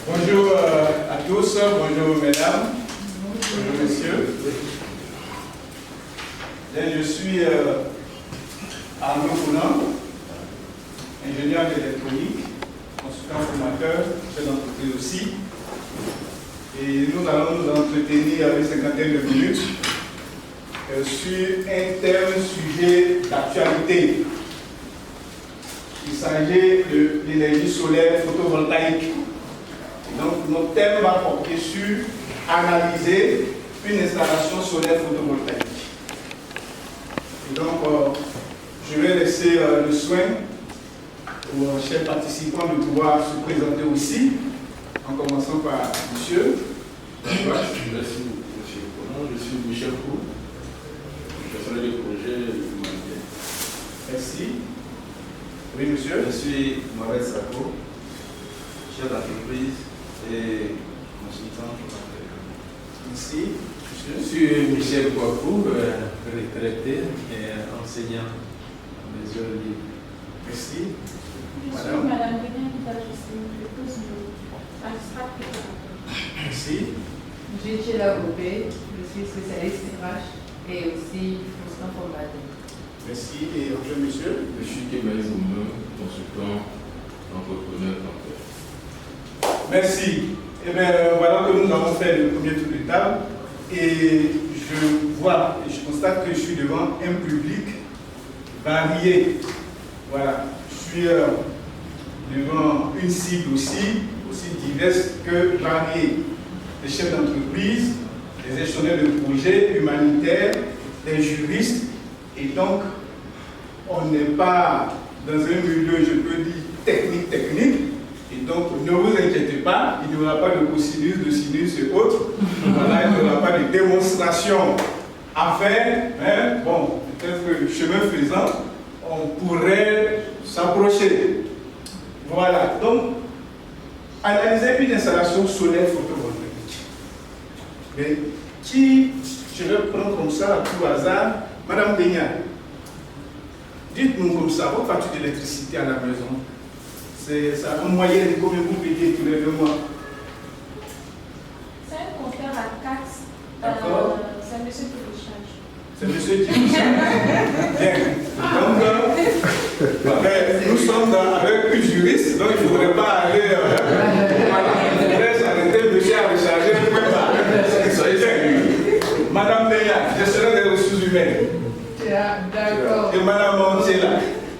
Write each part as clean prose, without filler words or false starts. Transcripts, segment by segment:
Bonjour à tous, bonjour mesdames, bonjour messieurs. Je suis Arnaud Coulin, ingénieur d'électronique, consultant formateur, chef d'entreprise aussi. Et nous allons nous entretenir une cinquantaine de minutes sur un thème sujet d'actualité. Il s'agit de l'énergie solaire photovoltaïque. Donc, notre thème va porter sur analyser une installation solaire photovoltaïque. Et donc, je vais laisser le soin aux chers participants de pouvoir se présenter aussi, en commençant par monsieur. Merci, monsieur Conan. Je suis Michel Cour, personnel de projet humanitaire. Merci. Oui, monsieur. Je suis Mohamed Sako, chef d'entreprise et consultant formateur. Merci. Je suis Michel Kouakou, retraité et enseignant en mes heures libres. Merci. Je suis Madame Benin Kitachissime, épouse du magistrat préparateur. Merci. Je suis la Goupé, je suis spécialiste RH et aussi consultant formateur. Merci. Et enfin, monsieur. Je suis Kémaïs Oumeu, consultant, entrepreneur, planteur. Merci. Eh bien, voilà que nous avons fait le premier tour de table et je vois et je constate que je suis devant un public varié. Voilà, je suis devant une cible aussi diverse que variée. Des chefs d'entreprise, des gestionnaires de projets humanitaires, des juristes, et donc on n'est pas dans un milieu, je peux dire, technique. Et donc, ne vous inquiétez pas, il n'y aura pas de cosinus, de sinus et autres. Voilà, il n'y aura pas de démonstration à faire. Hein? Bon, peut-être que chemin faisant, on pourrait s'approcher. Voilà, donc, analyser une installation solaire photovoltaïque. Mais qui, je vais prendre comme ça, à tout hasard, Madame Beignan, dites-nous comme ça, votre facture d'électricité à la maison, c'est ça en moyenne combien vous payez tous les 2 mois? C'est un compteur à 4. D'accord. C'est un monsieur qui le charge. C'est monsieur qui vous charge. Bien. Donc, nous sommes avec une juriste, donc il ne faudrait pas aller. Il faudrait s'arrêter, monsieur à recharger, ne pouvez pas. Soyez bien. Madame Béa, gestionnaire des ressources humaines. D'accord. Et Madame Montiela.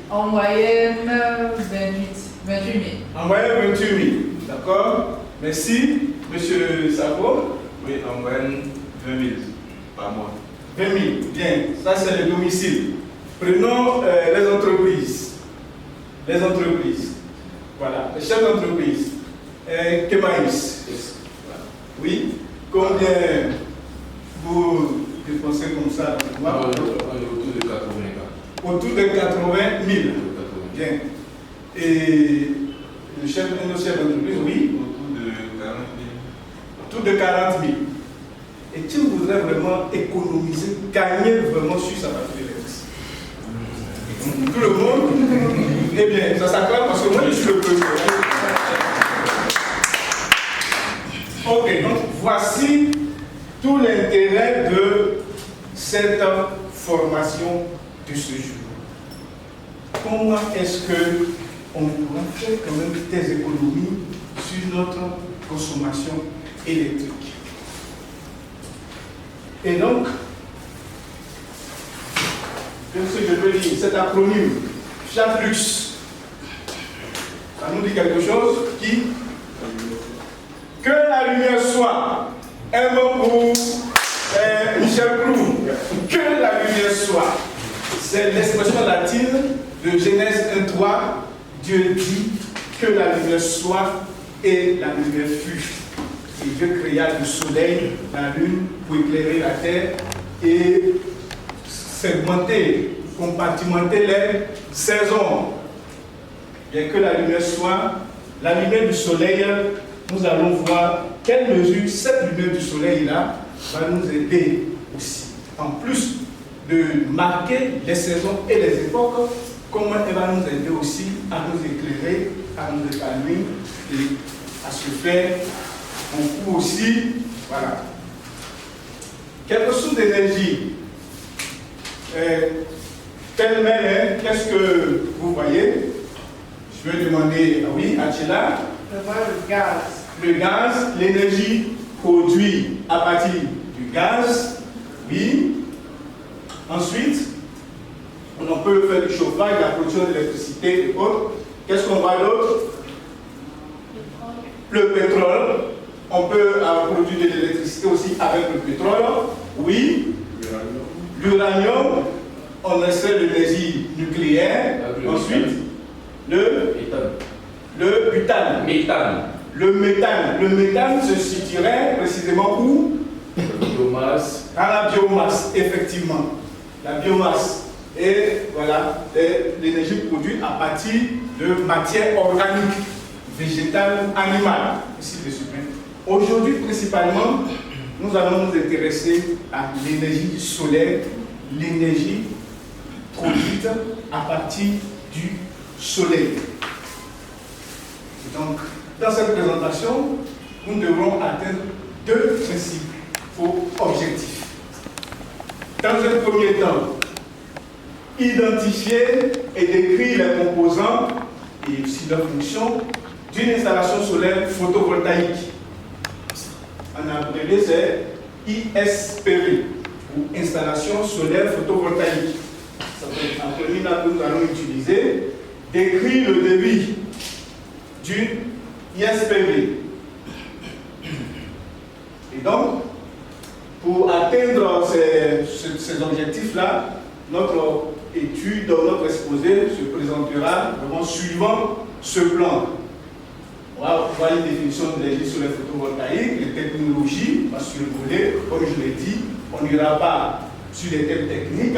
En moyenne, 28 000. En moyenne 28 000. D'accord. Merci. Monsieur Sako. Oui, en moyenne 20 000 par mois. 20 000. Bien. Ça, c'est le domicile. Prenons les entreprises. Les entreprises. Voilà. Les chefs d'entreprise. Kémaïs. Oui. Combien vous dépensez comme ça par mois? On est autour de 80 cas. Autour de 80 000. Bien. Et le chef d'entreprise, oui. Autour de 40 000. Autour de 40 000. Et qui voudrait vraiment économiser, gagner vraiment sur sa facture d'électricité? Tout le monde? Eh bien, ça s'acclame parce que moi je suis le premier. Ok, donc voici tout l'intérêt de cette formation de ce jour. Comment est-ce qu'on pourra faire quand même des économies sur notre consommation électrique? Et donc, ce que je peux dire, cet acronyme, FIATLUX, ça nous dit quelque chose qui, que la lumière soit, un mot pour Michel Clou, que la lumière soit, c'est l'expression latine de Genèse 1.3, Dieu dit que la lumière soit et la lumière fut. Et Dieu créa le soleil, la lune pour éclairer la terre et segmenter, compartimenter les saisons. Bien que la lumière soit, la lumière du soleil, nous allons voir quelle mesure cette lumière du soleil-là va nous aider aussi. En plus de marquer les saisons et les époques, comment elle va nous aider aussi à nous éclairer, à nous épanouir et à se faire beaucoup aussi. Voilà. Quelques sources d'énergie. Pêle-mêle, qu'est-ce que vous voyez? Je vais demander, oui, à Chela. Je vois le gaz. Le gaz, l'énergie produite à partir du gaz, oui. Ensuite, on peut faire du chauffage, la production d'électricité et autres. Qu'est-ce qu'on voit d'autre? Le pétrole. On peut produire de l'électricité aussi avec le pétrole. Oui. L'uranium. On extrait l'énergie nucléaire. Ensuite, le butane. Le méthane. Le méthane se situerait précisément où? Biomasse. Dans la biomasse, effectivement. La biomasse. Et voilà, l'énergie produite à partir de matière organique, végétale, animale. Ainsi de suite. Aujourd'hui, principalement, nous allons nous intéresser à l'énergie solaire, l'énergie produite à partir du soleil. Donc, dans cette présentation, nous devrons atteindre deux principaux objectifs. Dans un premier temps, identifier et décrire les composants et aussi leurs fonctions d'une installation solaire photovoltaïque. En abrévé, c'est ISPV, ou installation solaire photovoltaïque. Ça va être l'acronyme que nous allons utiliser. Décrire le débit d'une ISPV. Et donc, pour atteindre ces objectifs-là, notre étude, notre exposé se présentera vraiment suivant ce plan. On va voir une définition de l'énergie solaire photovoltaïque, les technologies, pas sur le volet, comme je l'ai dit, on n'ira pas sur les thèmes techniques,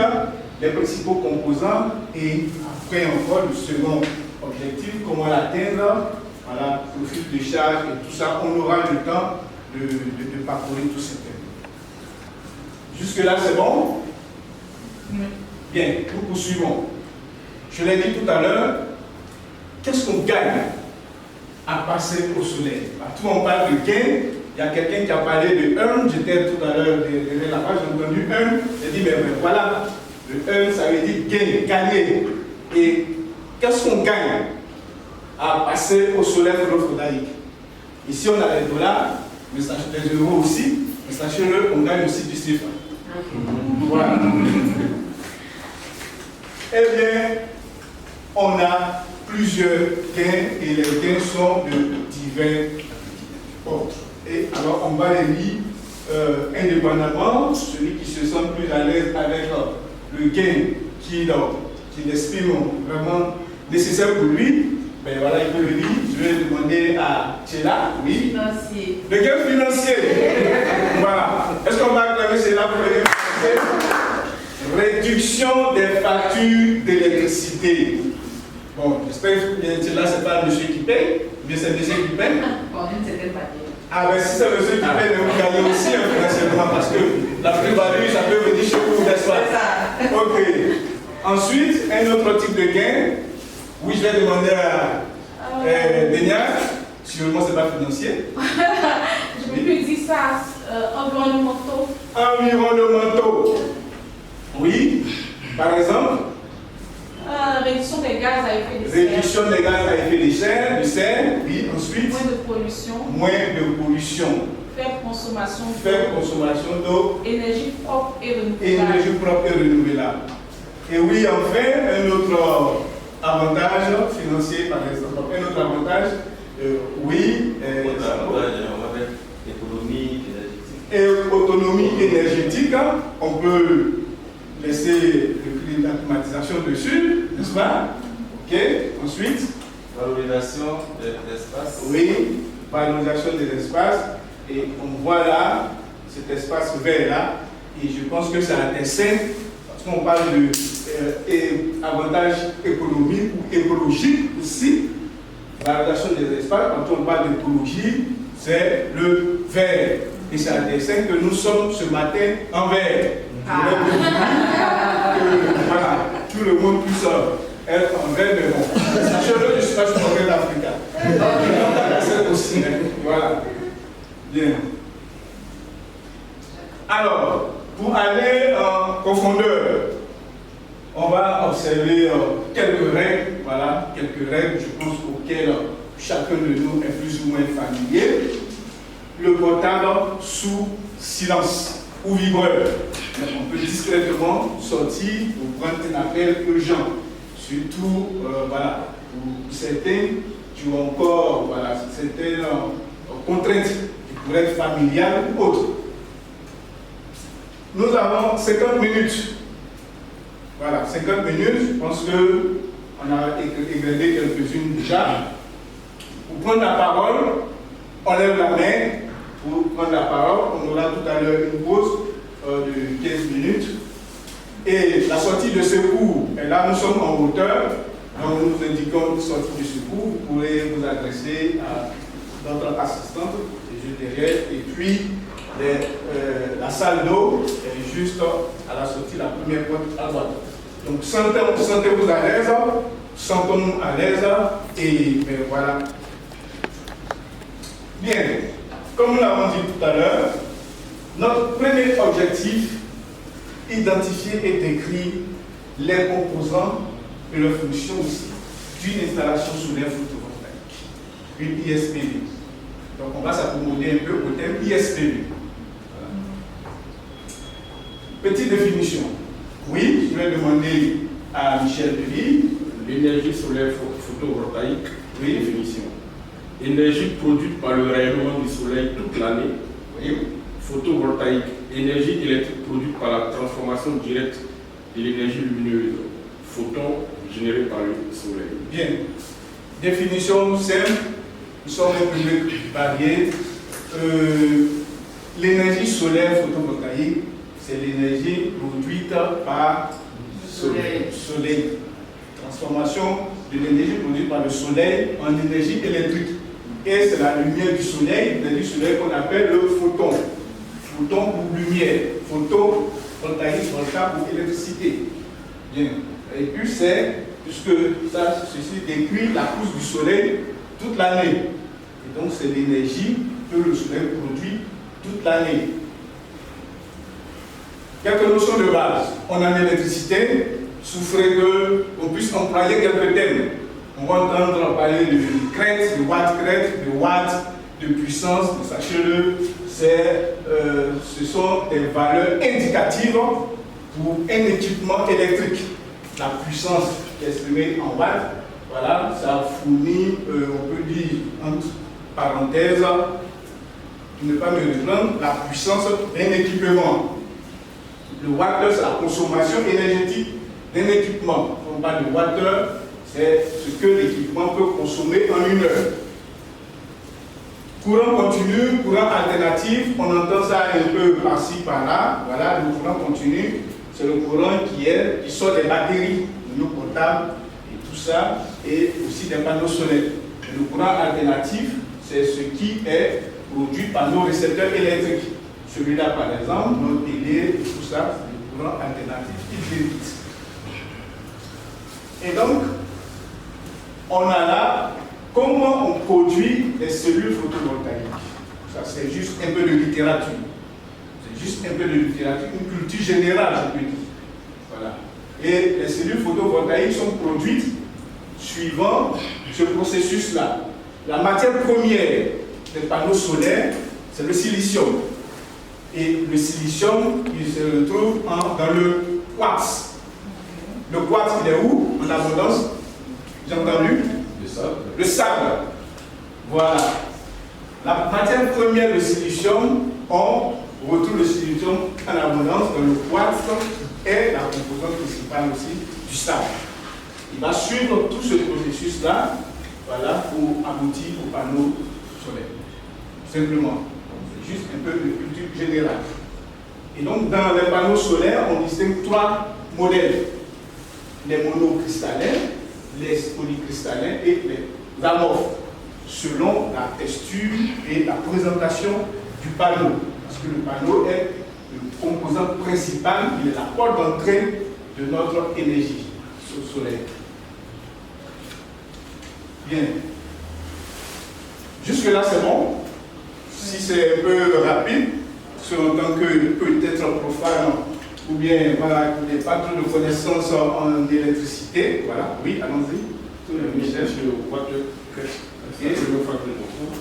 les principaux composants et après encore le second objectif, comment l'atteindre, voilà, profil de charge et tout ça, on aura le temps de parcourir tous ces thèmes. Jusque-là, c'est bon? Bien, nous poursuivons. Je l'ai dit tout à l'heure, qu'est-ce qu'on gagne à passer au soleil? Tout on parle de gain, il y a quelqu'un qui a parlé de earn, j'étais tout à l'heure derrière la page, j'ai entendu earn, j'ai dit, mais voilà, le earn, ça veut dire gain, gagner. Et qu'est-ce qu'on gagne à passer au soleil photovoltaïque? Ici, on a les dollars, mais les euros aussi, mais sachez-le, on gagne aussi du CFA. Voilà. Eh bien, on a plusieurs gains et les gains sont de divers ordres. Et alors, on va les lire indépendamment. Celui qui se sent plus à l'aise avec le gain qu'il estime vraiment nécessaire pour lui, ben voilà, il peut le lire. Je vais demander à Chela, oui. Financier. Le gain financier. Voilà. Est-ce qu'on va acclamer Chela pour le gain financier? Réduction des factures d'électricité. Bon, j'espère que là, ce n'est pas monsieur qui paye, mais c'est monsieur qui paye. Pour une certaine manière. Ah, ben si c'est monsieur qui paye, vous gagnez aussi financièrement parce que la plus-value, ça peut venir chez vous, n'est-ce pas? C'est ça. Ok. Ensuite, un autre type de gain. Oui, je vais demander à Benia. Sûrement, ce n'est pas financier. Je peux plus dire ça, environnementaux. Environnementaux. Oui. Par exemple. Réduction des gaz à effet de serre. Réduction des gaz à effet de serre, oui. Ensuite. Moins de pollution. Moins de pollution. Faible consommation d'eau. Faible consommation d'eau. Énergie propre et renouvelable. Énergie propre et renouvelable. Et oui, enfin, un autre avantage financier, par exemple. Un autre avantage, oui. Économie énergétique. Et autonomie énergétique, on peut laisser le prix de la climatisation dessus, n'est-ce pas? Ok, ensuite. Valorisation de l'espace. Oui, valorisation des espaces. Et on voit là, cet espace vert là, et je pense que ça a des scènes, parce qu'on parle de avantages économiques ou écologiques aussi. Valorisation des espaces, quand on parle d'écologie, c'est le vert. Et c'est un dessin que nous sommes ce matin en vert. Voilà, tout le monde puisse être en vert, mais bon. Sachez-le, je ne suis pas sportif d'Afrique. Donc, aussi. Voilà. Bien. Alors, pour aller en profondeur, on va observer quelques règles, voilà, quelques règles, je pense, auxquelles chacun de nous est plus ou moins familier. Le portable sous silence ou vibreur. On peut discrètement sortir pour prendre un appel urgent. Surtout, voilà, pour certains qui ont encore voilà, certaines contraintes qui pourraient être familiales ou autres. Nous avons 50 minutes. Voilà, 50 minutes. Je pense qu'on a égradé quelques-unes déjà. Pour prendre la parole, on lève la main. Pour prendre la parole, on aura tout à l'heure une pause de 15 minutes. Et la sortie de secours, et là nous sommes en hauteur, donc nous indiquons une sortie de secours. Vous pourrez vous adresser à notre assistante, juste derrière, et puis la salle d'eau est juste à la sortie, la première porte à droite. Donc sentez-vous à l'aise, sentons-nous à l'aise, et voilà. Bien, comme nous l'avons dit tout à l'heure, notre premier objectif, identifier et décrire les composants et leurs fonctions aussi d'une installation solaire photovoltaïque, une ISPV. Donc on va s'accommoder un peu au thème ISPV. Petite définition. Oui, je vais demander à Michel Delis. L'énergie solaire photovoltaïque, Oui. définition. Énergie produite par le rayonnement du soleil toute l'année. Oui. Photovoltaïque, énergie électrique produite par la transformation directe de l'énergie lumineuse. Photon généré par le soleil. Bien. Définition simple. Nous sommes un public varié. L'énergie solaire photovoltaïque, c'est l'énergie produite par soleil. Transformation de l'énergie produite par le soleil en énergie électrique. Et c'est la lumière du soleil, l'énergie solaire qu'on appelle le photon. Photon pour lumière. Photovoltaïque, volta pour électricité. Bien. Et puis puisque ceci décrit la pousse du soleil toute l'année. Et donc c'est l'énergie que le soleil produit toute l'année. Quelques notions de base. On a l'électricité, souffrait qu'on puisse employer quelques thèmes. On va entendre parler de crête, de watts, de puissance, sachez-le, ce sont des valeurs indicatives pour un équipement électrique. La puissance qui est exprimée en watts, voilà, ça fournit, on peut dire, entre parenthèses, pour ne pas me reprendre, la puissance d'un équipement. Le wattheure, c'est la consommation énergétique d'un équipement. On parle de wattheure, c'est ce que l'équipement peut consommer en une heure. Courant continu, courant alternatif, on entend ça un peu par-ci, par-là. Voilà, le courant continu, c'est le courant qui sort des batteries, de nos portables et tout ça, et aussi des panneaux solaires. Et le courant alternatif, c'est ce qui est produit par nos récepteurs électriques. Celui-là, par exemple, nos télé, tout ça, c'est le courant alternatif qui débite. Et donc, on a là comment on produit des cellules photovoltaïques. Ça, c'est juste un peu de littérature. C'est juste un peu de littérature, une culture générale, je peux dire. Voilà. Et les cellules photovoltaïques sont produites suivant ce processus-là. La matière première des panneaux solaires, c'est le silicium. Et le silicium, il se retrouve dans le quartz. Le quartz, il est où? En abondance? J'ai entendu? Le sable. Voilà. La matière première, le silicium, on retrouve le silicium en abondance dans le quartz et la composante principale aussi du sable. Il va suivre tout ce processus-là, voilà, pour aboutir au panneau solaire. Simplement. C'est juste un peu de culture générale. Et donc, dans les panneaux solaires, on distingue trois modèles. Les monocristallins, les polycristallins et les amorphes, selon la texture et la présentation du panneau. Parce que le panneau est le composant principal, il est la porte d'entrée de notre énergie solaire. Bien. Jusque-là, c'est bon. Si c'est un peu rapide, en tant que peut-être profane, ou bien voilà, il n'y a pas trop de connaissances en électricité, voilà, oui, allons-y. Michel, sur le water crête. C'est la première fois que je comprends.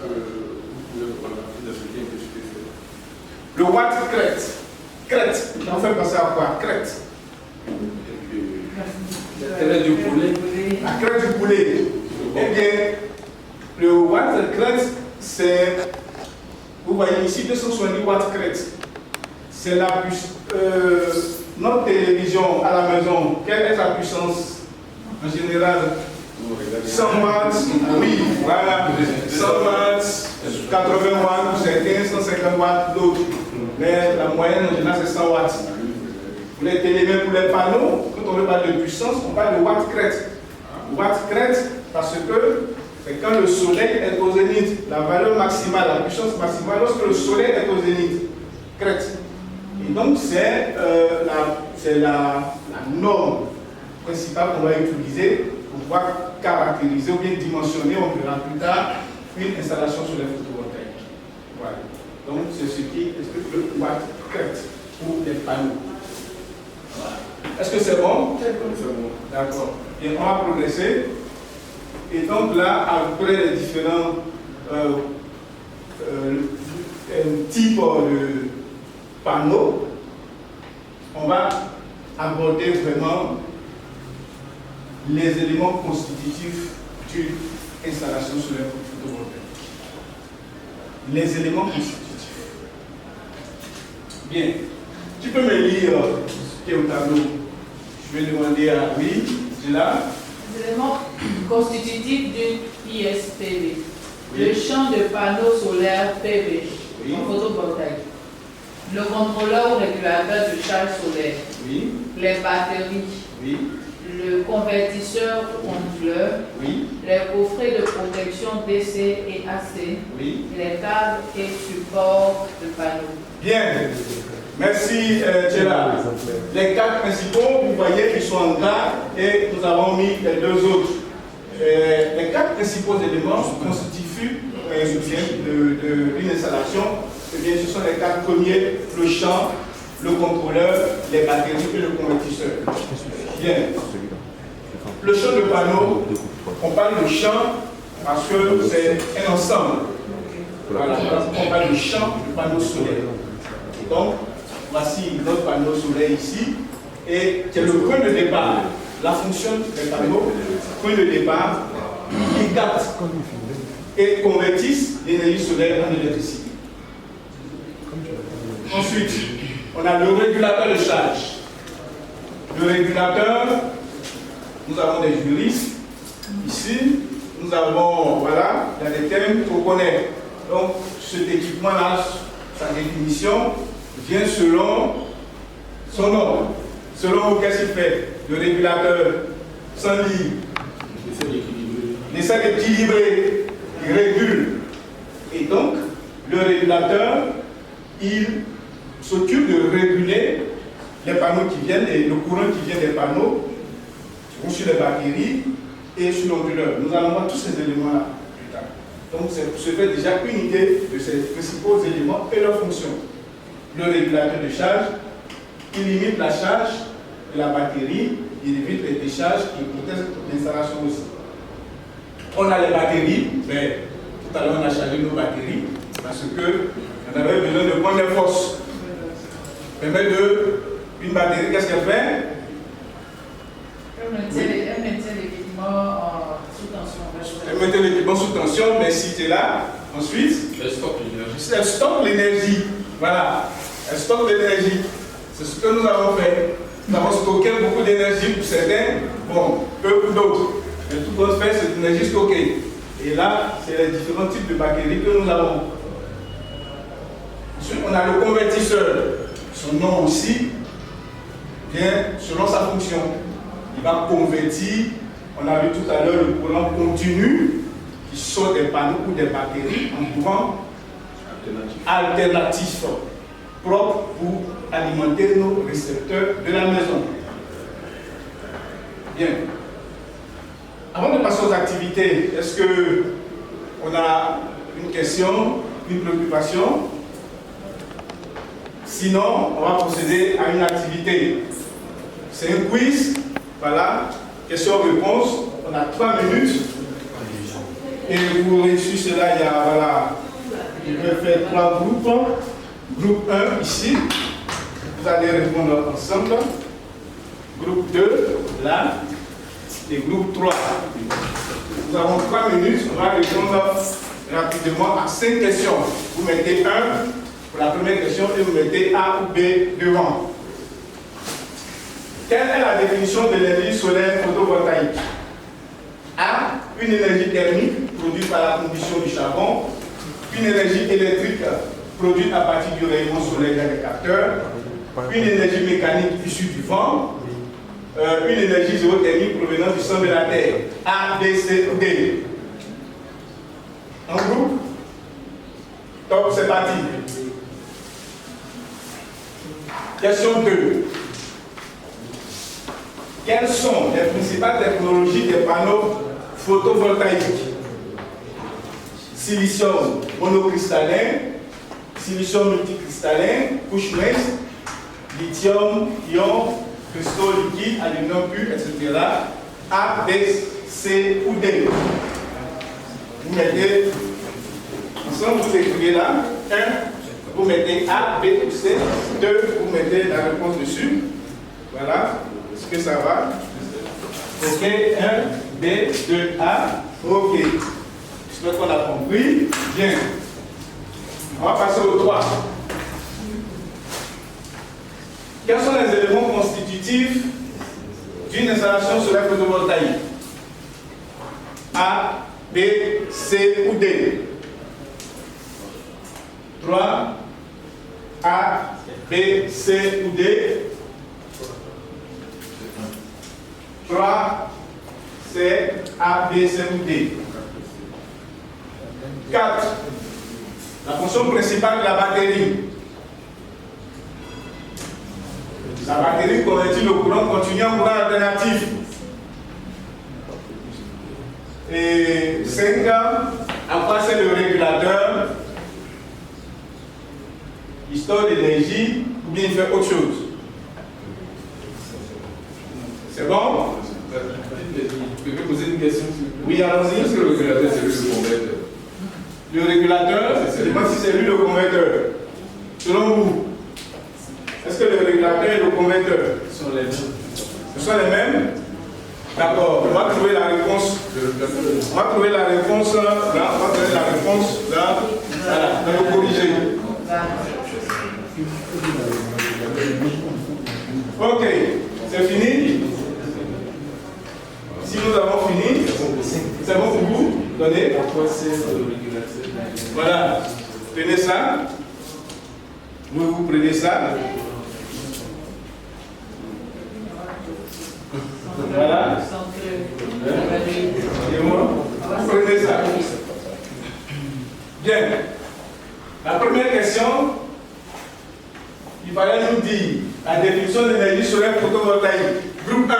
Vous pouvez nous expliquer un peu ce que c'est. Le water crête. Crête, ça vous fait penser à quoi? Crête. La crête du poulet. La crête du poulet. Eh bien, le watt crête, c'est, vous voyez ici, 270 watts crête. C'est la puissance. Notre télévision à la maison, quelle est la puissance en général? 100 watts, oui, voilà, 100 watts, 80 watts pour certains, 150 watts d'autres. Mais la moyenne en général c'est 100 watts. Pour les télévisions, pour les panneaux, quand on veut parler de puissance, on parle de watt crête. Watt crête parce que c'est quand le soleil est au zénith, la valeur maximale, la puissance maximale lorsque le soleil est au zénith. Crête. Et donc c'est la norme principale qu'on va utiliser pour pouvoir caractériser ou bien dimensionner, on verra plus tard, une installation sur les photovoltaïques. Voilà. Donc c'est ce qui explique le watt crête pour les panneaux. Est-ce que c'est bon? C'est bon. D'accord. Et on va progresser. Et donc là, après les différents types de panneaux, on va aborder vraiment les éléments constitutifs d'une installation solaire photovoltaïque. Les éléments constitutifs. Bien. Tu peux me lire ce qui est au tableau? Je vais demander à oui, c'est là. Les éléments constitutifs d'une ISPV. Oui. Le champ de panneaux solaires PV Oui. en photovoltaïque. Le contrôleur ou régulateur de charge solaire. Oui. Les batteries. Oui. Le convertisseur ou onduleur. Oui. Les coffrets de protection DC et AC. Oui. Les câbles et supports de panneaux. Bien. Merci, Tchela. Les quatre principaux, vous voyez, ils sont en gras et nous avons mis les deux autres. Les quatre principaux éléments constituent d'une installation. Eh bien, ce sont les quatre premiers, le champ, le contrôleur, les batteries et le convertisseur. Bien. Le champ de panneau, on parle de champ parce que c'est un ensemble. Voilà, on parle de champ de panneau solaire. Donc, voici notre panneau solaire ici, et c'est le point de départ. La fonction des panneaux, point de départ, qui captent et convertissent l'énergie solaire en électricité. Ensuite, on a le régulateur de charge. Le régulateur, nous avons des juristes ici, nous avons, voilà, il y a des termes qu'on connaît. Donc, cet équipement-là, sa définition, vient selon son nom. Selon qu'est-ce qu'il fait? Le régulateur s'enlise, essaie d'équilibrer, il régule. Et donc, le régulateur, il s'occupe de réguler les panneaux qui viennent, et le courant qui vient des panneaux, qui vont sur les batteries et sur l'onduleur. Nous allons voir tous ces éléments-là plus tard. Donc, se fait déjà une idée de ces principaux éléments et leurs fonctions. Le régulateur de charge, il limite la charge de la batterie, il évite les décharges, il protège l'installation aussi. On a les batteries, mais tout à l'heure on a chargé nos batteries parce qu'on avait besoin de prendre des forces. Une batterie, qu'est-ce qu'elle fait? Elle maintient l'équipement sous tension. Elle mettait l'équipement sous tension, mais si tu es là, ensuite, Elle stocke l'énergie. elle stocke l'énergie. Voilà, elle stocke l'énergie. C'est ce que nous avons fait. Nous avons stocké beaucoup d'énergie pour certains, bon, peu pour d'autres. Mais tout ce qu'on fait, c'est de l'énergie stockée. Et là, c'est les différents types de batteries que nous avons. Ensuite, on a le convertisseur. Son nom aussi vient selon sa fonction. Il va convertir, on a vu tout à l'heure le courant continu qui sort des panneaux ou des batteries en courant alternatif propre pour alimenter nos récepteurs de la maison. Bien. Avant de passer aux activités, est-ce que on a une question, une préoccupation. Sinon, on va procéder à une activité. C'est un quiz. Voilà. Question-réponse. On a 3 minutes. Et pour réussir cela, il y a, voilà, je vais faire 3 groupes. Groupe 1 ici. Vous allez répondre ensemble. Groupe 2, là. Et groupe 3. Nous avons 3 minutes. On va répondre rapidement à 5 questions. Vous mettez 1 pour la première question et vous mettez A ou B devant. Quelle est la définition de l'énergie solaire photovoltaïque? A. Une énergie thermique produite par la combustion du charbon. Une énergie électrique produite à partir du rayonnement solaire dans les capteurs. Une énergie mécanique issue du vent. Une énergie géothermique provenant du centre de la Terre. A, B, C ou D. En groupe? Donc c'est parti. Question 2. Quelles sont les principales technologies des panneaux photovoltaïques? Silicium monocristallin, silicium multicristallin, couche mince, lithium, ion, cristaux liquides, aluminium pur, etc. A, B, C ou D. Vous mettez, ensemble vous écrivez là, 1, vous mettez A, B ou C, 2, vous mettez la réponse dessus. Voilà, est-ce que ça va? Ok, 1, B, 2, A, ok. J'espère qu'on a compris. Bien. On va passer au 3. Quels sont les éléments constitutifs d'une installation solaire photovoltaïque? A, B, C ou D? 3. A, B, C ou D? 3. C, A, B, C ou D? 4. La fonction principale de la batterie. La batterie convertit le courant continu en courant alternatif. Et 5. À quoi c'est le régulateur? Il store l'énergie ou bien il fait autre chose? C'est bon? Je peux poser une question? Oui, allons-y. Est-ce que le régulateur, c'est lui le converteur? Le régulateur, je demande si c'est lui le converteur. Selon vous, est-ce que le régulateur et le converteur sont les mêmes? Ce sont les mêmes? D'accord, on va trouver la réponse. On va trouver la réponse là. On va trouver la réponse là. Voilà, on va le corriger. Ok, c'est fini? Si nous avons fini, c'est bon pour vous? Donnez. Voilà, prenez ça. Vous prenez ça. Voilà. Et moi, vous prenez ça. Bien. La première question, il fallait nous dire la définition de l'énergie solaire photovoltaïque. Groupe 1.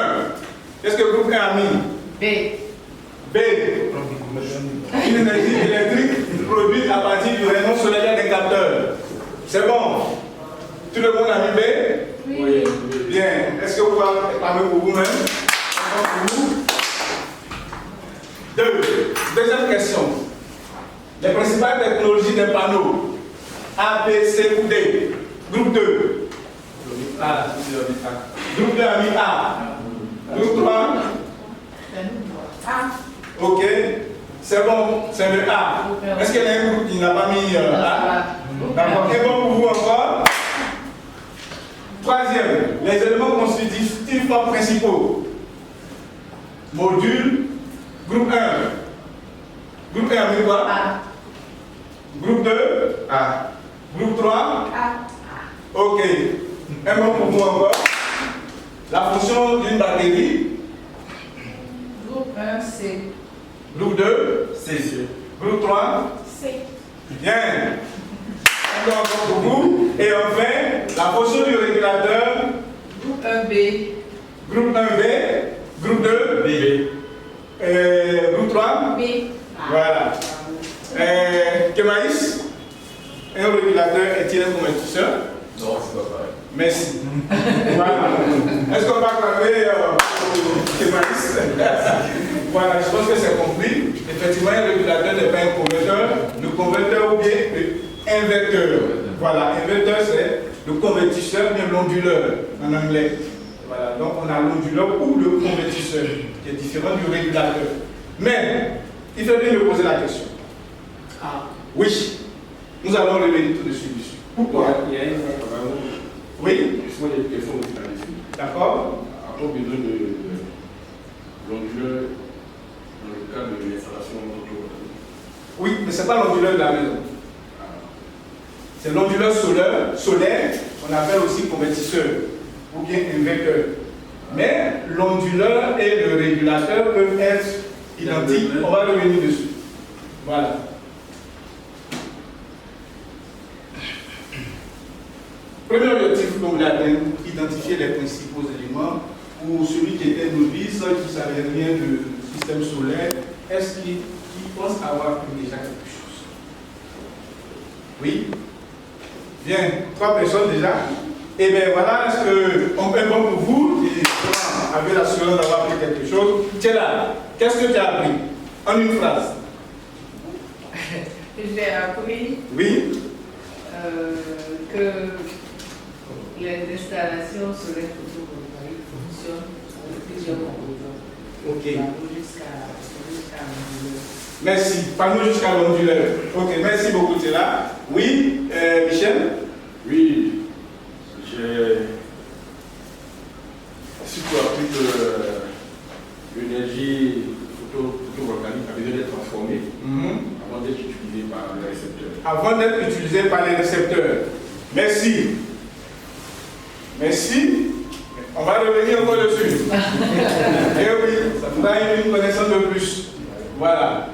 Qu'est-ce que le groupe 1 a mis? B. B. Une énergie électrique produite à partir du rayonnement solaire des capteurs. C'est bon? Tout le monde a mis B? Oui. Bien. Est-ce que vous pouvez parler pour vous-même? Pour vous? 2. Deuxième question. Les principales technologies des panneaux. A, B, C ou D? Groupe 2. A. Groupe 2 a mis A. Groupe 3. A. Ok. C'est bon, c'est le A. Est-ce qu'il y a un groupe qui n'a pas mis A? D'accord. Et bon pour vous encore? Troisième, les éléments constitutifs principaux. Module, groupe 1. Groupe 1 a mis quoi? A. Groupe 2? A. Groupe 3? A. Ok. Un mot pour vous encore. La fonction d'une batterie. Groupe 1, C. Groupe 2? C. Groupe 3? C. Bien. Un mot encore pour vous. Et enfin, la fonction du régulateur. Groupe 1B. Groupe 1B. Groupe 2? B. Groupe 3? B. Voilà. Kemaïs, un régulateur est-il un convertisseur? Non, c'est pas pareil. Merci. Voilà. Est-ce qu'on va acclamer Kemaïs? Voilà, je pense que c'est compris. Effectivement, un régulateur n'est pas un converteur. Le converteur ou bien inverteur. Voilà, inverteur c'est le convertisseur, bien l'onduleur en anglais. Voilà, donc on a l'onduleur ou le convertisseur qui est différent du régulateur. Mais il faut bien me poser la question. Ah, oui, nous allons revenir tout de suite dessus. Pourquoi? Il y a une Oui. justement, il y a des questions aussi là-dessus. D'accord. A-t-on besoin de l'onduleur dans le cas de l'installation photovoltaïque? Oui, mais ce n'est pas l'onduleur de la maison. C'est l'onduleur solaire, on appelle aussi convertisseur ou bien inverteur. Mais l'onduleur et le régulateur peuvent être identiques. On va revenir dessus. Voilà. Premier objectif, comme vous l'avez identifié les principaux éléments. Pour celui qui était novice, qui ne savait rien du système solaire, est-ce qu'il pense avoir appris déjà quelque chose? Oui? Bien, 3 personnes déjà. Et bien voilà, est-ce qu'on peut bon pour vous et avec l'assurance d'avoir appris quelque chose? Tiens là, qu'est-ce que tu as appris? En une phrase. J'ai appris Oui? que les installations solaires photovoltaïques fonctionnent avec plusieurs composants. Ok. Jusqu'à l'onduleur. Merci. Panneau jusqu'à l'onduleur. Ok, merci beaucoup, Théla. Oui, Michel? Oui, j'ai surtout appris que l'énergie photovoltaïque a besoin d'être transformée avant d'être utilisée par les récepteurs. Avant d'être utilisé par les récepteurs. Merci. Merci. On va revenir encore dessus. Eh oui, ça vous donne une connaissance de plus. Voilà.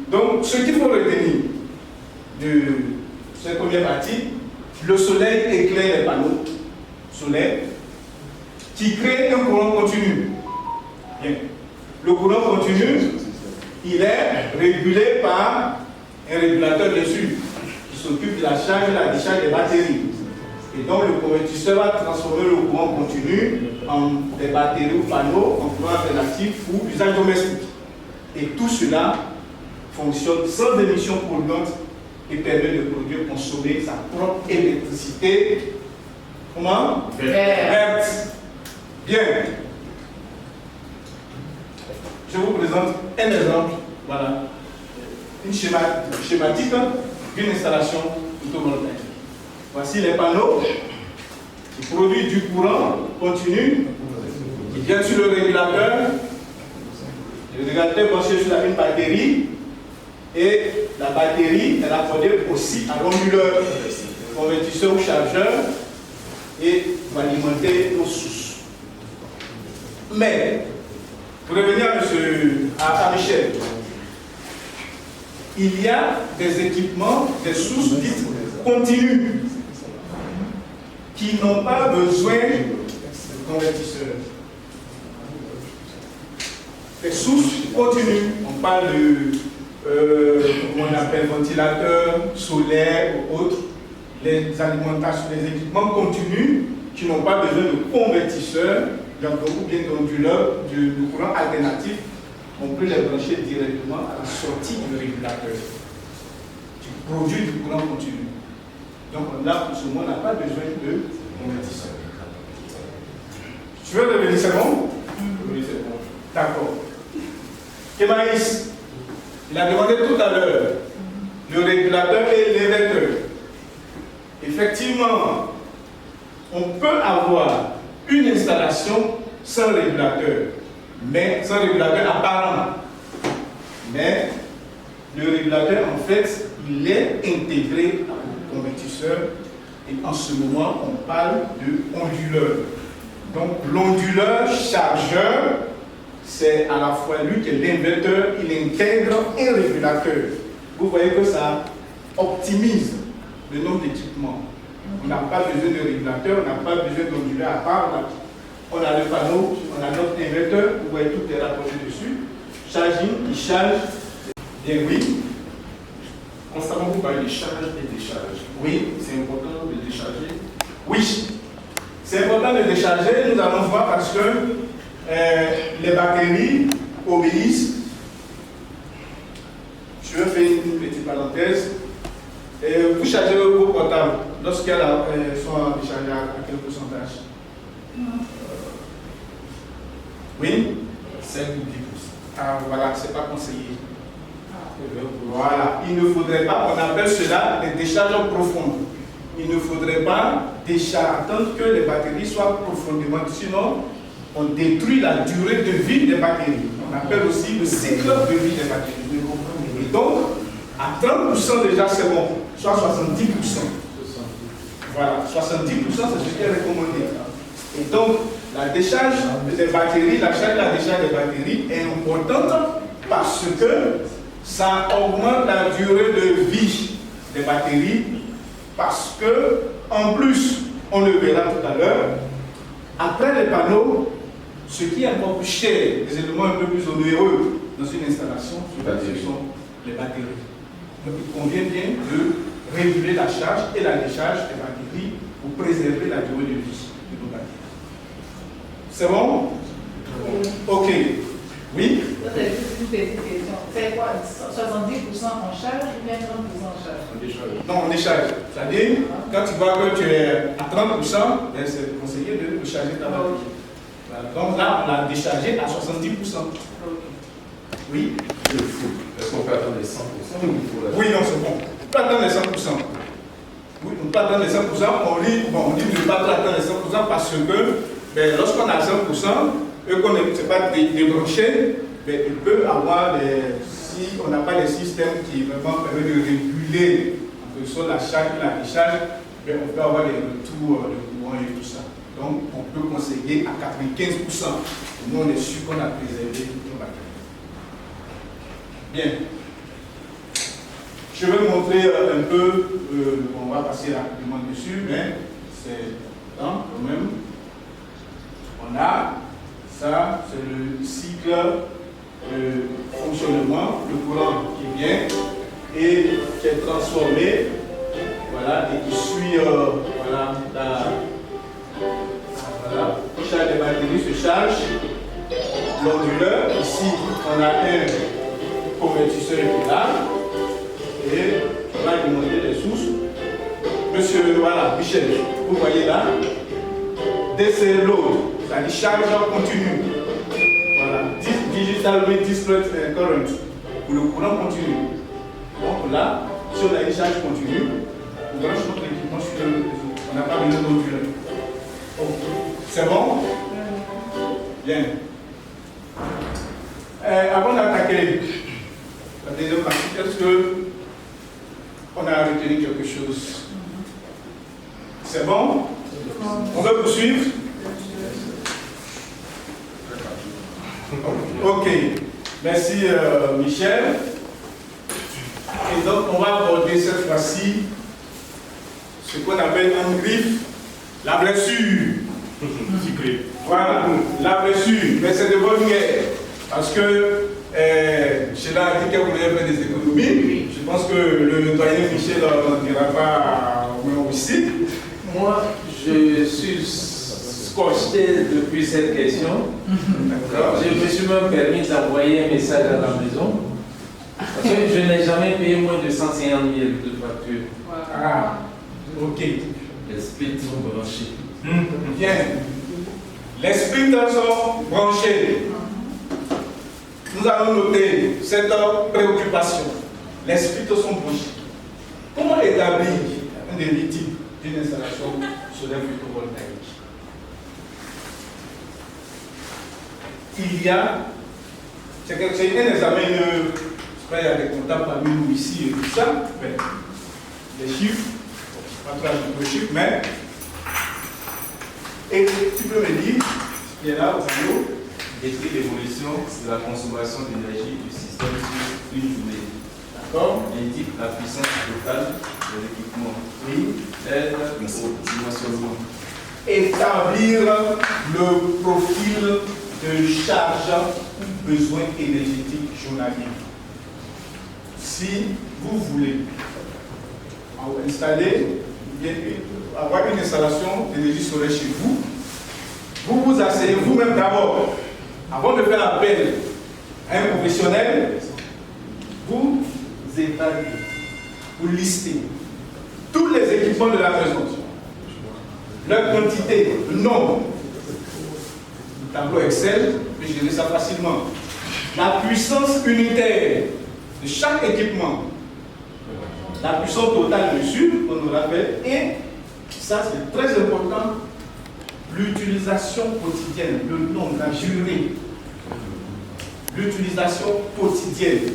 Donc, ce qu'il faut retenir de cette première partie, le soleil éclaire les panneaux solaires qui créent un courant continu. Bien. Le courant continu, il est régulé par un régulateur dessus qui s'occupe de la charge et la décharge des batteries. Et donc le convertisseur va transformer le courant continu en des batteries ou panneaux en courant alternatif ou usage domestique. Et tout cela fonctionne sans émission polluante et permet de produire, consommer sa propre électricité. Comment? Verte. Bien. Je vous présente un exemple. Voilà. Une schématique d'une installation photovoltaïque. Voici les panneaux qui produisent du courant continu qui vient sur le régulateur. Le régulateur est branché sur une batterie et la batterie est raccordée aussi à l'onduleur, convertisseur ou chargeur et va alimenter nos sources. Mais, pour revenir à Michel, il y a des équipements, des sources dites continues qui n'ont pas besoin de convertisseurs. Les sources continues, on parle de comment on appelle ventilateurs, solaires ou autres, les alimentations, les équipements continus qui n'ont pas besoin de convertisseurs, ou bien d'onduleurs, de courant alternatif, on peut les brancher directement à la sortie du régulateur. Tu produis du courant continu. Donc là, pour ce moment, on n'a pas besoin de convertisseur. Tu veux revenir, c'est bon? Oui, c'est bon. D'accord. Kemaïs, il a demandé tout à l'heure le régulateur et l'inverteur. Effectivement, on peut avoir une installation sans régulateur, mais sans régulateur apparent. Mais le régulateur, en fait, il est intégré au convertisseur et en ce moment, on parle de onduleur. Donc, l'onduleur chargeur, c'est à la fois lui qui est l'inverteur, il intègre un régulateur. Vous voyez que ça optimise le nombre d'équipements. On n'a pas besoin de régulateur, on n'a pas besoin d'onduleur à part. On a le panneau, on a notre inverteur, vous voyez tout est raccordé dessus. Charging, il charge. Bien, oui. Constamment, vous parlez de charge et décharge. Oui. C'est important de décharger. Oui. C'est important de décharger, nous allons voir parce que les bactéries obéissent. Je vais faire une petite parenthèse. Vous chargez vos portables lorsqu'elles sont déchargées à quel pourcentage? Oui? 5 ou 10%. Ah, voilà, c'est pas conseillé. Voilà, il ne faudrait pas, on appelle cela les décharges profondes. Il ne faudrait pas attendre que les bactéries soient profondément, sinon on détruit la durée de vie des bactéries. On appelle aussi le cycle de vie des bactéries. Et donc, à 30% déjà c'est bon, soit 70%. Voilà, 70% c'est ce qui est recommandé. Et donc, la décharge des bactéries, la décharge des bactéries est importante parce que ça augmente la durée de vie des bactéries parce que, en plus, on le verra tout à l'heure, après les panneaux, ce qui est encore plus cher, les éléments un peu plus onéreux dans une installation, ce sont les batteries. Donc il convient bien de réguler la charge et la décharge des batteries pour préserver la durée de vie de nos batteries. C'est bon? Ok. Oui? Une petite question. C'est quoi? 70% en charge ou bien 30% en charge? On décharge. Non, on décharge. C'est-à-dire, quand tu vois que tu es à 30%, c'est conseillé de décharger ta batterie. Voilà. Donc là, on l'a déchargé à 70%. Oui? Le fou. Est-ce qu'on peut attendre les 100%? Oui, non, c'est bon. On peut attendre les 100%. Oui, on peut attendre les 100%. On dit de ne pas attendre les 100% parce que lorsqu'on a 100%, et qu'on ne sait pas débrancher, il peut avoir si on n'a pas les systèmes qui vraiment permettent de réguler en quelque sorte la charge et la décharge, on peut avoir des retours de courant et tout ça. Donc on peut conseiller à 95%. Nous on est sûr qu'on a préservé nos bactéries. Bien. Je vais montrer un peu, on va passer rapidement dessus, mais c'est quand même. On a ça, c'est le cycle de fonctionnement, le courant qui vient et qui est transformé, voilà, et qui suit, voilà, voilà, chaque batterie se charge, l'onduleur, ici on a un convertisseur qui est là, et on va lui montrer les sources. Monsieur, voilà, Michel, vous voyez là, DC load. La charge continue. Voilà. Digital display current. Pour le courant continu. Donc là, si on a une charge continue, on branche notre équipement sur le réseau. On n'a pas besoin d'onduleur. C'est bon? Bien. Avant d'attaquer la deuxième partie, est-ce qu'on a retenu quelque chose? C'est bon? On va poursuivre? Ok, merci Michel. Et donc on va aborder cette fois-ci ce qu'on appelle en griffe la blessure. Voilà, la blessure, mais c'est de bonne guerre. Parce que chez la dit qu'elle voulait faire des économies. Je pense que le doyen Michel n'en dira pas moi aussi. Moi, je suis scotché depuis cette question. Je me suis même permis d'envoyer un message à la maison. Parce que je n'ai jamais payé moins de 150 000 de facture. Ah, ok. Les splits sont branchés. Bien. Les splits sont branchés. Nous allons noter cette préoccupation. Les splits sont branchés. Comment établir un débit type d'une installation solaire photovoltaïque? Il y a, c'est un examen, il y a des comptables parmi nous ici et tout ça, mais les chiffres, pas trop de chiffres, mais, et tu peux me dire, il y a là au tableau, Décrit l'évolution de la consommation d'énergie du système sur une journée. d'accord? Indique la puissance totale de l'équipement. Oui. Aide au dimensionnement. Établir le profil de charge besoin énergétique journalier. si vous voulez installer, avoir une installation d'énergie solaire chez vous, vous vous asseyez vous-même d'abord, avant de faire appel à un professionnel, vous évaluez, vous listez tous les équipements de la maison, leur quantité, le nombre, le tableau Excel, vous pouvez gérer ça facilement, la puissance unitaire de chaque équipement, la puissance totale dessus, on nous rappelle, et ça c'est très important, l'utilisation quotidienne, le nombre, la durée, l'utilisation quotidienne,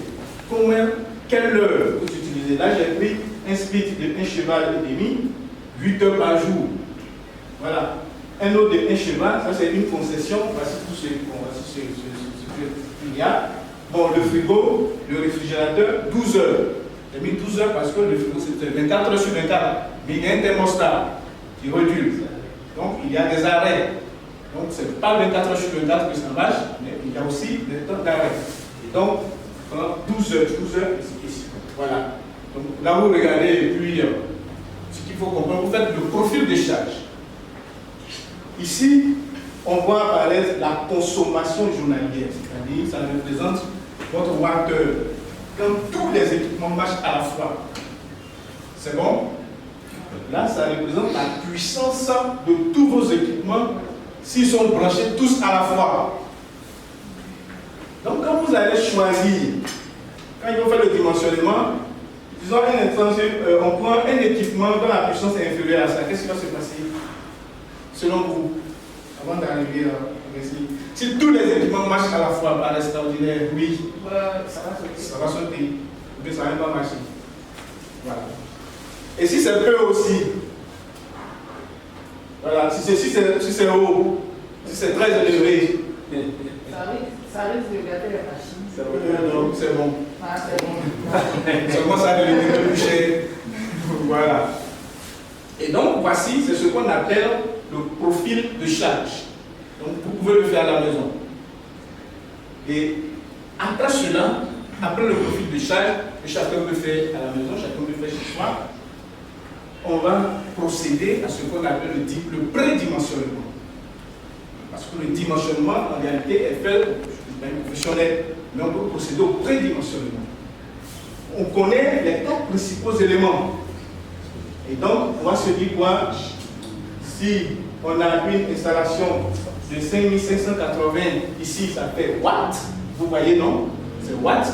combien, quelle heure vous utilisez. Là j'ai pris un split de 1 cheval et demi, 8 heures par jour. Voilà. Un autre de 1 cheval, ça c'est une concession, voici tout ce qu'il y a. Bon, le frigo, le réfrigérateur, 12 heures. J'ai mis 12 heures parce que le frigo c'était 24 heures sur 24. Mais il y a un thermostat qui réduit. Donc il y a des arrêts. Donc ce n'est pas 24 heures sur 24 que ça marche, mais il y a aussi des temps d'arrêt. Et donc, pendant 12 heures, ici. Voilà. Donc là vous regardez, et puis ce qu'il faut comprendre, vous faites le profil de charge. Ici, on voit apparaître la consommation journalière, c'est-à-dire ça représente votre wattheure quand tous les équipements marchent à la fois. C'est bon? Là, ça représente la puissance de tous vos équipements s'ils sont branchés tous à la fois. Donc, quand vous allez choisir, quand ils vont faire le dimensionnement, disons on prend un équipement dont la puissance est inférieure à ça, qu'est-ce qui va se passer selon vous, avant d'arriver ici? Si tous les équipements marchent à la fois par extraordinaire, oui, ça va sauter, mais ça ne va pas marcher. Voilà. Et si c'est peu aussi, voilà, si c'est haut, si c'est très élevé, ça risque de gâter la machine. Donc c'est bon. Ah, c'est bon. Seulement ça devient plus cher. Voilà. Et donc voici, c'est ce qu'on appelle le profil de charge. Donc vous pouvez le faire à la maison. Et après cela, après le profil de charge, que chacun peut faire à la maison, chacun peut faire chez soi, on va procéder à ce qu'on appelle le prédimensionnement. Parce que le dimensionnement, en réalité, est fait par un professionnel, mais on peut procéder au prédimensionnement. On connaît les 4 principaux éléments. Et donc, on va se dire quoi? Si on a une installation de 5580, ici, ça fait watts. Vous voyez, non? C'est watts.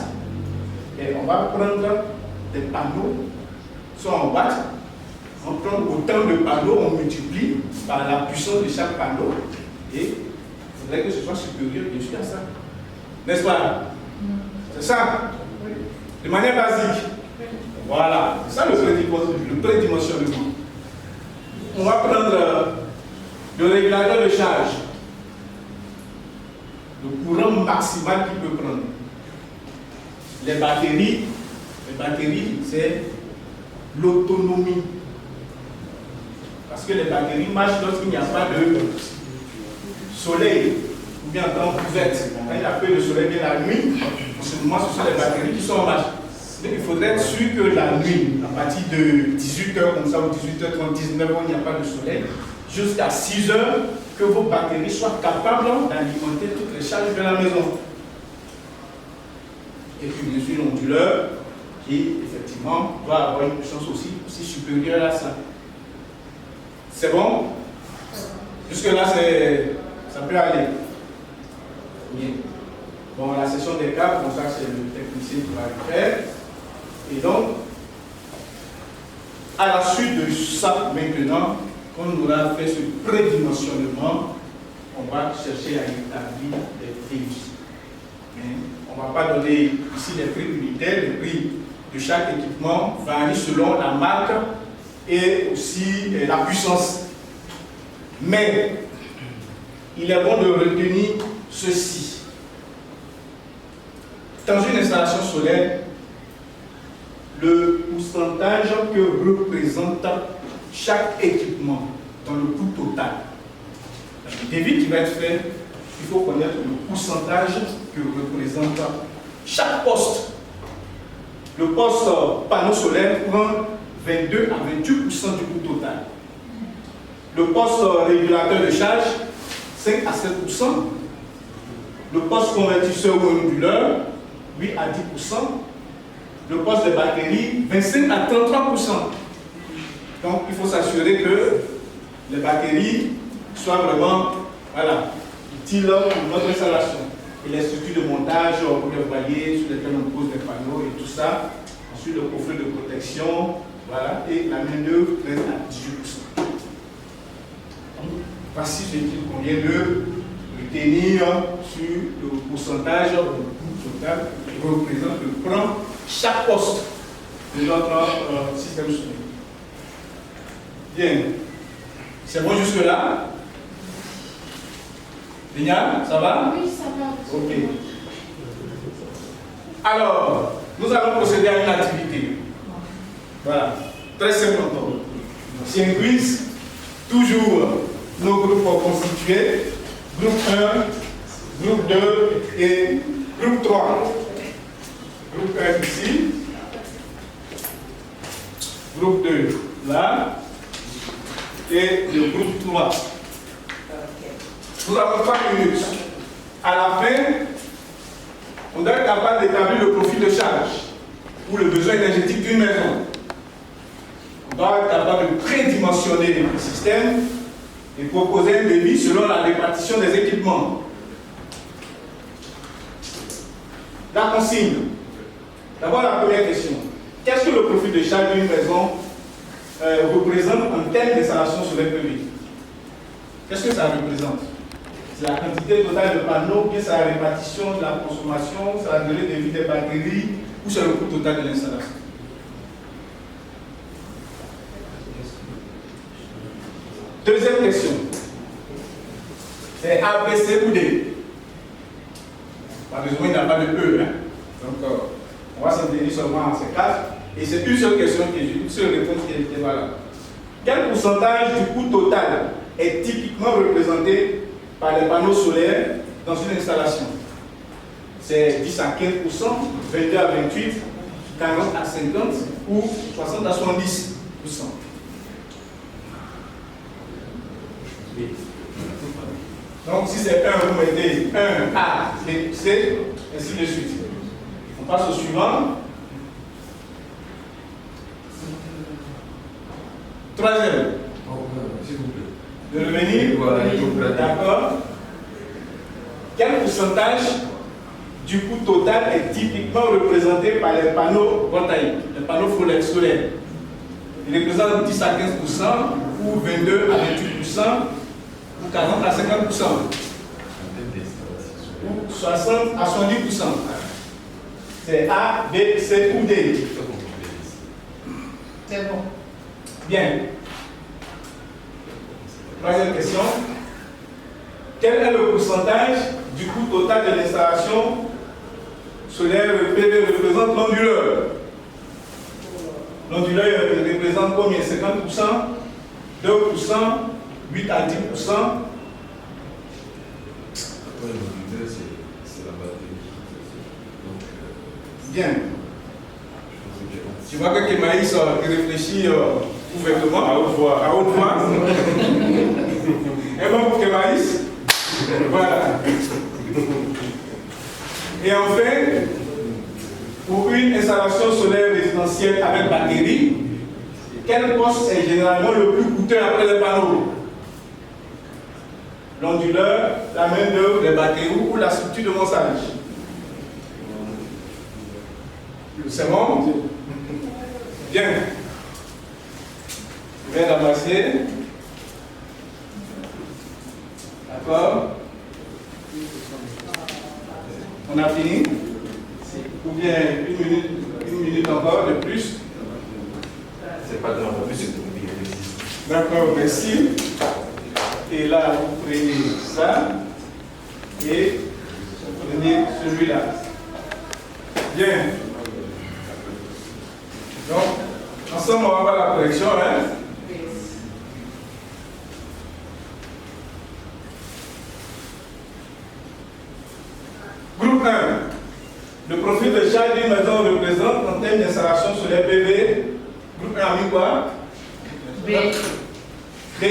Et on va prendre des panneaux, soit en watts. On prend autant de panneaux, on multiplie par la puissance de chaque panneau. Et il faudrait que ce soit supérieur, bien sûr, à ça. N'est-ce pas? C'est ça? De manière basique. Voilà. C'est ça le prédimensionnement. On va prendre le régulateur de charge. Le courant maximal qu'il peut prendre. Les batteries, c'est l'autonomie. Parce que les batteries marchent lorsqu'il n'y a pas de soleil ou bien temps ouverte. Quand il n'y a peu de soleil, bien la nuit, en ce moment, ce sont les batteries qui sont en marche. Donc il faudrait être sûr que la nuit, à partir de 18h comme ça, ou 18h30, 19h, il n'y a pas de soleil, jusqu'à 6h, que vos batteries soient capables d'alimenter toutes les charges de la maison. Et puis bien sûr l'onduleur, qui effectivement doit avoir une puissance aussi supérieure à ça. C'est bon? Jusque-là, ça peut aller. Bien. Bon, la session des câbles, comme ça, c'est le technicien qui va le faire. Et donc, à la suite de ça, maintenant, quand on aura fait ce prédimensionnement, on va chercher à établir les prix. On ne va pas donner ici les prix unitaires, les prix de chaque équipement varient selon la marque et aussi la puissance. Mais il est bon de retenir ceci. Dans une installation solaire, le pourcentage que représente chaque équipement dans le coût total. Le devis qui va être fait, il faut connaître le pourcentage que représente chaque poste Le poste panneau solaire prend 22 à 28% du coût total. Le poste régulateur de charge, 5 à 7%. Le poste convertisseur ou onduleur, 8 à 10%. Le poste de batterie, 25 à 33%. Donc, il faut s'assurer que les batteries soient vraiment utiles pour notre installation. Et les structures de montage, pour les voyez, sur lesquelles on pose des panneaux et tout ça. Ensuite, le coffret de protection, voilà, et la main-d'œuvre, 13 à 18%. Voici ce qu'il convient de retenir sur le pourcentage du coût total qui représente le prend chaque poste de notre système solaire. Bien. C'est bon jusque-là? Génial, ça va? Oui, ça va. Ok. Alors, nous allons procéder à une activité. Voilà. Très simple encore. C'est un quiz. Toujours nos groupes constitués. Groupe 1, groupe 2 et groupe 3. Groupe 1 ici. Groupe 2 là. Et le groupe 3. Nous avons 3 minutes. À la fin, on doit être capable d'établir le profil de charge ou le besoin énergétique d'une maison. On doit être capable de prédimensionner le système et proposer un devis selon la répartition des équipements. La consigne. D'abord, la première question. Qu'est-ce que le profil de charge d'une maison représente en termes d'installation solaire publique? Qu'est-ce que ça représente? C'est la quantité totale de panneaux, bien c'est la répartition de la consommation, c'est la durée de vie des batteries, ou c'est le coût total de l'installation? Deuxième question. C'est A, B, C ou D? Malheureusement, il n'y a pas de E. Hein? Donc, on va s'en tenir seulement à ces 4. Et c'est une seule question qui est une seule réponse qui est valable. Quel pourcentage du coût total est typiquement représenté par les panneaux solaires dans une installation? C'est 10 à 15%, 22 à 28%, 40 à 50% ou 60 à 70%. Donc si c'est 1, vous mettez 1, A, B, C, ainsi de suite. On passe au suivant. Troisième. S'il vous plaît. De revenir. D'accord. Quel pourcentage du coût total est typiquement représenté par les panneaux voltaïques, les panneaux solaires? Il représente 10 à 15% ou 22 à 28% ou 40 à 50% ou 60 à 70%. C'est A, B, C ou D. C'est bon. Bien. Troisième question. Quel est le pourcentage du coût total de l'installation solaire PV représente l'onduleur? L'onduleur représente combien? 50%, 2%, 8 à 10%. C'est la batterie. Bien. Tu vois que Kémaïs réfléchit ouvertement, à haute voix. À haute voix. Et bon pour Kémaïs. Voilà. Et enfin, pour une installation solaire résidentielle avec batterie, quel poste est généralement le plus coûteux après les panneaux? L'onduleur, la main-d'œuvre, les batteries ou la structure de montage? C'est bon? Bien. Je viens d'amasser. D'accord? On a fini? Ou bien une minute encore de plus? C'est pas grave, en plus c'est pour oublier l'existence. D'accord, merci. Et là, vous prenez ça et vous prenez celui-là. Bien. Donc, ensemble, on va voir la correction. Hein? Groupe 1. Le profil de charge d'une maison représente en termes fait une installation solaire PV. Groupe 1 a mis quoi? B. B.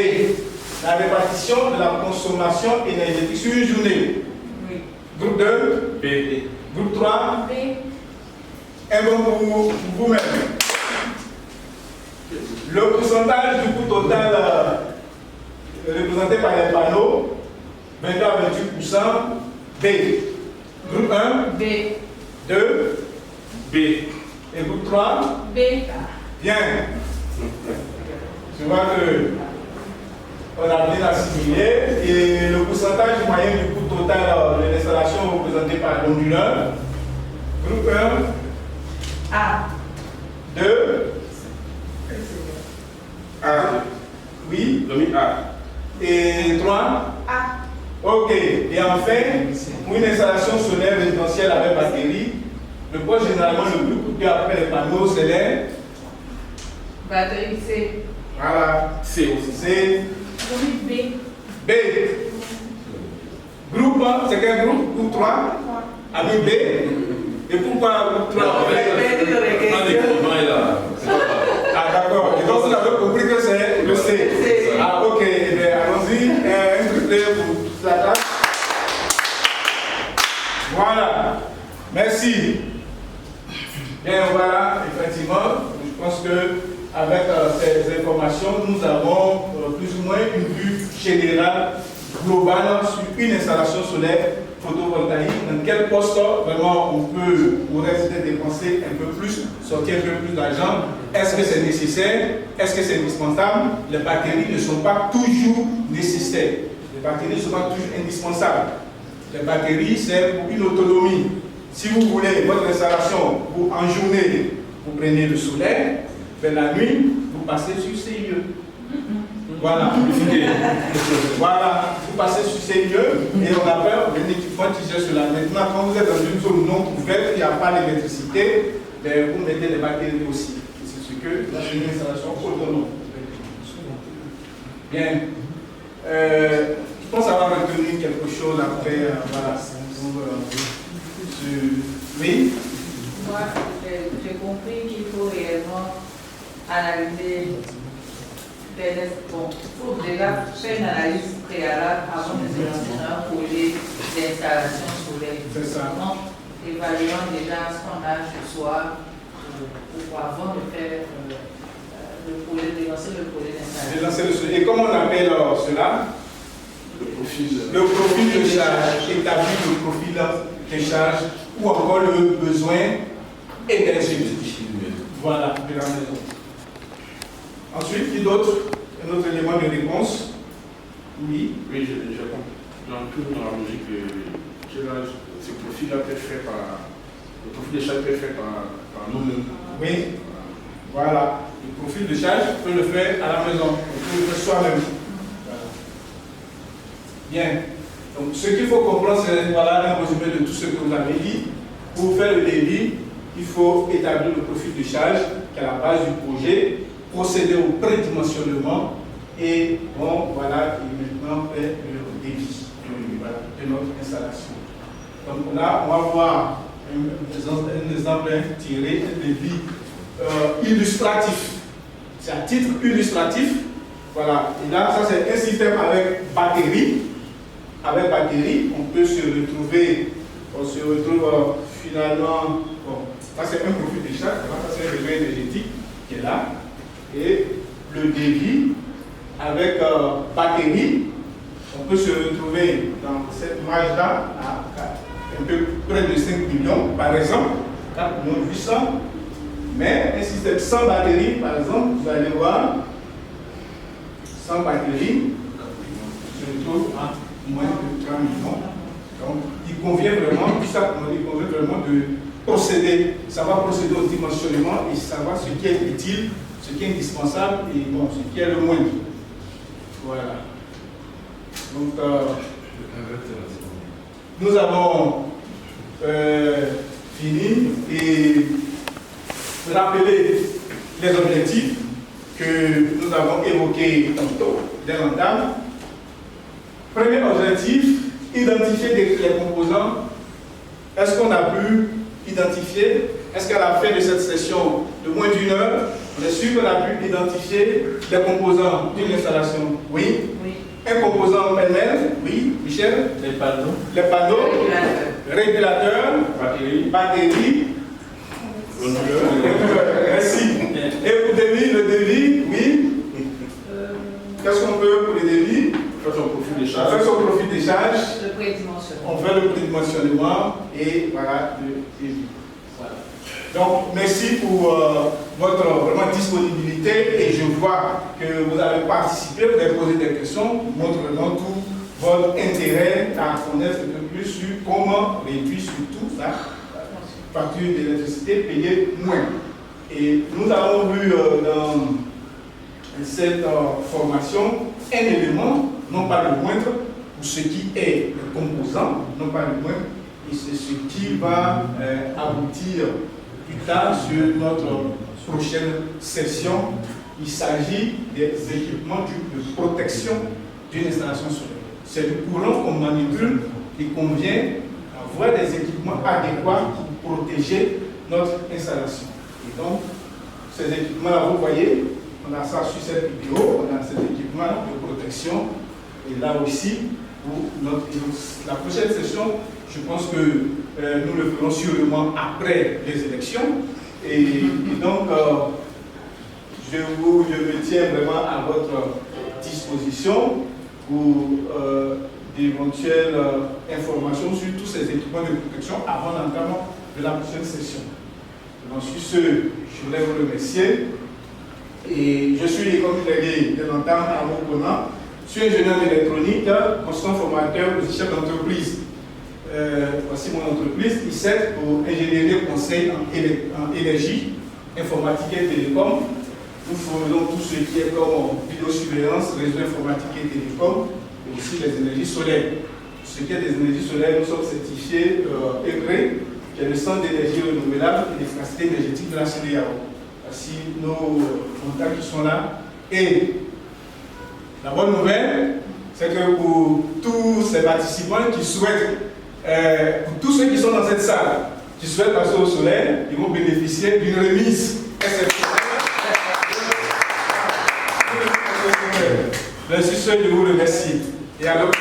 La répartition de la consommation énergétique sur une journée. Oui. Groupe 2. B. Groupe 3. B. Un bon pour vous-même. Le pourcentage du coût total représenté par les panneaux, 22 à 28%. B. Groupe 1. B. 2. B. Et groupe 3. B. Bien. Je vois que on a bien assimilé. Et le pourcentage moyen du coût total de l'installation représenté par l'onduleur. Groupe 1. A. 2. A. Oui. Domi A. Et 3. A. Ok. Et enfin, pour une installation solaire résidentielle avec batterie, le poids généralement le plus coûteux après les panneaux solaires. Batterie C. Voilà. C aussi. C'est B. B. Groupe, c'est quel groupe? Groupe 3. Avec B. Et pourquoi groupe 3? Ah d'accord. Et donc vous avez compris que c'est le C. Ah ok. Eh bien, allons-y. Un triplé pour toute la classe. Voilà. Merci. Bien voilà, effectivement, je pense que avec ces informations, nous avons plus ou moins une vue générale, globale sur une installation solaire photovoltaïque. Dans quel poste vraiment on pourrait peut-être dépenser un peu plus, sortir un peu plus d'argent. Est-ce que c'est nécessaire? Est-ce que c'est indispensable? Les batteries ne sont pas toujours nécessaires. Les batteries ne sont pas toujours indispensables. Les batteries servent pour une autonomie. Si vous voulez votre installation en journée, vous prenez le solaire, mais la nuit, vous passez sur CIE. Voilà. Voilà, vous passez sur CIE et on appelle un équipement qui gère cela. Maintenant, quand vous êtes dans une zone non couverte, il n'y a pas d'électricité, vous mettez les batteries aussi. C'est ce que c'est une installation autonome. Bien. Je pense avoir retenu quelque chose après. Voilà. Oui. Moi, j'ai compris qu'il faut réellement analyser bon, il faut déjà faire une analyse préalable avant de se lancer dans un projet d'installation solaire. C'est ça. Donc, évaluons déjà ce qu'on a ce soir avant de faire le projet, de lancer le projet d'installation. Et comment on appelle cela? Le profil de charge, établir le profil de charge ou encore le besoin énergétique. Voilà, de la maison. Ensuite, qui d'autre? Un autre élément de réponse? Oui. Oui, je comprends. Toujours dans la logique ce profil-là peut être fait par. Le profil de charge peut être fait par nous-mêmes. Oui. Voilà. Le profil de charge peut le faire à la maison. On peut le faire soi-même. Voilà. Bien. Donc, ce qu'il faut comprendre, c'est voilà, un résumé de tout ce que vous avez dit. Pour faire le débit, il faut établir le profil de charge qui est à la base du projet, procéder au prédimensionnement et bon, voilà, et maintenant faire le débit de notre installation. Donc là, on va voir un exemple tiré un débit illustratif. C'est à titre illustratif. Voilà. Et là, ça c'est un système avec batterie. Avec batterie, on peut se retrouver, finalement, bon, ça c'est un profil de charge, ça c'est un besoin énergétique qui est là. Et le débit avec batterie, on peut se retrouver dans cette marge-là à un peu près de 5 millions, par exemple, 4 800 000. Mais un système sans batterie, par exemple, vous allez voir, sans batterie, se retrouve à moins de 3 millions. Donc, il convient vraiment, de procéder, savoir procéder au dimensionnement et savoir ce qui est utile, ce qui est indispensable et bon, ce qui est le moindre. Voilà. Donc, nous avons fini et rappeler les objectifs que nous avons évoqués tantôt dès l'entame. Premier objectif, identifier les composants. Est-ce qu'on a pu identifier Est-ce qu'à la fin de cette session de moins d'1 heure, on est sûr qu'on a pu identifier les composants d'une installation? Oui. Oui. Un composant pêle-mêle? Oui. Michel? Les panneaux. Les panneaux, régulateurs, batterie, merci. Et pour le devis, oui. Qu'est-ce qu'on peut pour les devis? Faire son profil de On charge. fait son profil des charges, Le prédimensionnement. on fait le prédimensionnement et voilà le devis. Voilà. Donc, merci pour votre vraiment disponibilité et je vois que vous avez participé, vous avez posé des questions, montre vraiment tout votre intérêt à connaître un peu plus sur comment réduire surtout ça, facture d'électricité payée moins. Et nous avons vu dans cette formation un élément, non pas le moindre, pour ce qui est le composant, non pas le moindre, et c'est ce qui va aboutir plus tard sur notre prochaine session. Il s'agit des équipements de protection d'une installation solaire. C'est du courant qu'on manipule et qu'on vient avoir des équipements adéquats pour protéger notre installation. Et donc, ces équipements-là, vous voyez, on a ça sur cette vidéo, on a ces équipements de protection. Et là aussi, pour la prochaine session, je pense que nous le ferons sûrement après les élections. Et donc, je me tiens vraiment à votre disposition pour d'éventuelles informations sur tous ces équipements de protection avant l'entame de la prochaine session. Donc, sur ce, je voulais vous remercier. Et je suis, comme je l'ai dit de l'entame à mon connant, je suis ingénieur d'électronique, consultant formateur aussi chef d'entreprise. Voici mon entreprise, ICET, pour ingénierie conseil en énergie, informatique et télécom. Nous faisons tout ce qui est comme vidéosurveillance, réseau informatique et télécom, et aussi les énergies solaires. Ce qui est des énergies solaires, nous sommes certifiés EGRE, qui est le Centre d'énergie renouvelable et d'efficacité énergétique de la CEDEAO. Voici nos contacts qui sont là. Et la bonne nouvelle, c'est que pour tous ces participants qui souhaitent, pour tous ceux qui sont dans cette salle, qui souhaitent passer au solaire, ils vont bénéficier d'une remise exceptionnelle. Merci, je vous remercie. Et alors,